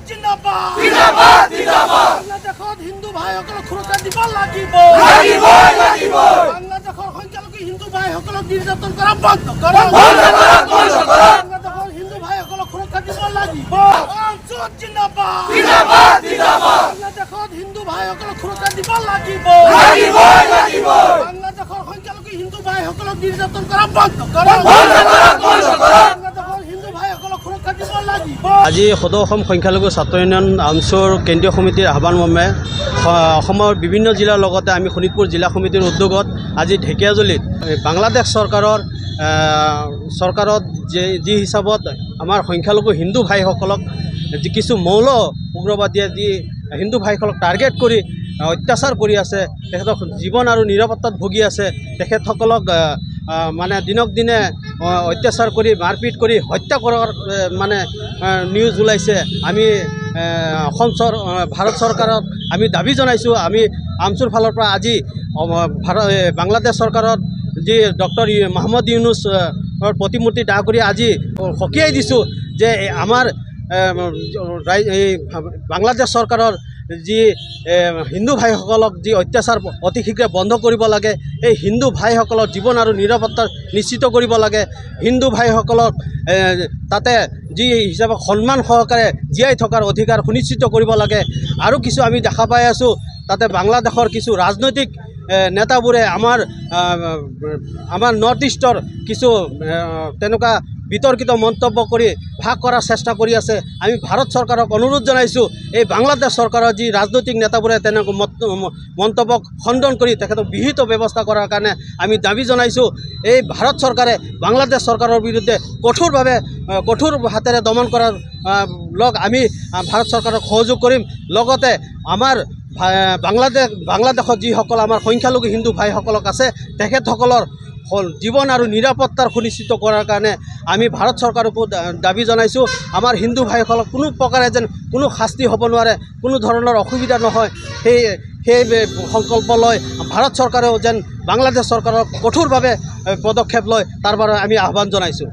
জিন্দাবাদ জিন্দাবাদ জিন্দাবাদ বাংলাদেশত হিন্দু ভাইসকলক সুৰক্ষা দিব লাগিব লাগিব বাংলাদেশৰ সংখ্যালঘু হিন্দু ভাইসকলক নিৰ্যাতন কৰা বন্ধ কৰক বাংলাদেশৰ হিন্দু ভাইসকলক সুৰক্ষা দিব লাগিব জিন্দাবাদ জিন্দাবাদ জিন্দাবাদ বাংলাদেশত হিন্দু ভাইসকলক সুৰক্ষা দিব লাগিব বাংলাদেশৰ সংখ্যালঘু হিন্দু ভাইসকলক নিৰ্যাতন কৰা বন্ধ কৰক বাংলাদেশৰ হিন্দু ভাইসকলক সুৰক্ষা দিব লাগিব। আজি সদৌ অসম সংখ্যালঘু ছাত্ৰ ইউনিয়ন আমচুৰ কেন্দ্ৰীয় সমিতিৰ আহ্বান মৰ্মে অসমৰ বিভিন্ন জিলাৰ লগতে আমি শোণিতপুৰ জিলা সমিতিৰ উদ্যোগত আজি ঢেকীয়াজুলিত বাংলাদেশ চৰকাৰত যি হিচাপত আমাৰ সংখ্যালঘু হিন্দু ভাইসকলক যি কিছু মৌল উগ্ৰবাদীয়ে যি হিন্দু ভাইসকলক টাৰ্গেট কৰি অত্যাচাৰ কৰি আছে, তেখেতক জীৱন আৰু নিৰাপত্তাত ভুগি আছে, তেখেতসকলক মানে দিনক দিনে অত্যাচাৰ কৰি মাৰপিট কৰি হত্যা কৰাৰ মানে নিউজ ওলাইছে। আমি ভাৰত চৰকাৰক আমি দাবী জনাইছোঁ। আমি আমচুৰ ফালৰ পৰা আজি বাংলাদেশ চৰকাৰত যি ডক্টৰ মহম্মদ ইউনুছৰ প্ৰতিমূৰ্তি দাহ কৰি আজি সকীয়াই দিছোঁ যে আমাৰ বাংলাদেশ চৰকাৰৰ যি হিন্দু ভাইসকলক যি অত্যাচাৰ অতি শীঘ্ৰে বন্ধ কৰিব লাগে, এই হিন্দু ভাইসকলৰ জীৱন আৰু নিৰাপত্তা নিশ্চিত কৰিব লাগে। হিন্দু ভাইসকলক তাতে যি হিচাপে সন্মান সহকাৰে জীয়াই থকাৰ অধিকাৰ সুনিশ্চিত কৰিব লাগে। আৰু কিছু আমি দেখা পাই আছোঁ তাতে বাংলাদেশৰ কিছু ৰাজনৈতিক নেতাবোৰে আমাৰ নৰ্থ ইষ্টৰ কিছু তেনেকুৱা বিতৰ্কিত মন্তব্য কৰি ভাগ কৰাৰ চেষ্টা কৰি আছে। আমি ভাৰত চৰকাৰক অনুৰোধ জনাইছোঁ, এই বাংলাদেশ চৰকাৰৰ যি ৰাজনৈতিক নেতাবোৰে তেনেকুৱা মন্তব্যক খণ্ডন কৰি তেখেতক বিহিত ব্যৱস্থা কৰাৰ কাৰণে আমি দাবী জনাইছোঁ। এই ভাৰত চৰকাৰে বাংলাদেশ চৰকাৰৰ বিৰুদ্ধে কঠোৰ হাতেৰে দমন কৰাৰ আমি ভাৰত চৰকাৰক সহযোগ কৰিম। লগতে আমাৰ বাংলাদেশত যিসকল আমাৰ সংখ্যালঘু হিন্দু ভাইসকলক আছে, তেখেতসকলৰ জীৱন আৰু নিৰাপত্তাৰ সুনিশ্চিত কৰাৰ কাৰণে আমি ভাৰত চৰকাৰকো দাবী জনাইছোঁ। আমাৰ হিন্দু ভাইসকলক কোনো প্ৰকাৰে যেন কোনো শাস্তি হ'ব নোৱাৰে, কোনো ধৰণৰ অসুবিধা নহয়, সেই সংকল্প লৈ ভাৰত চৰকাৰেও যেন বাংলাদেশ চৰকাৰক কঠোৰভাৱে পদক্ষেপ লয়, তাৰ বাবে আমি আহ্বান জনাইছোঁ।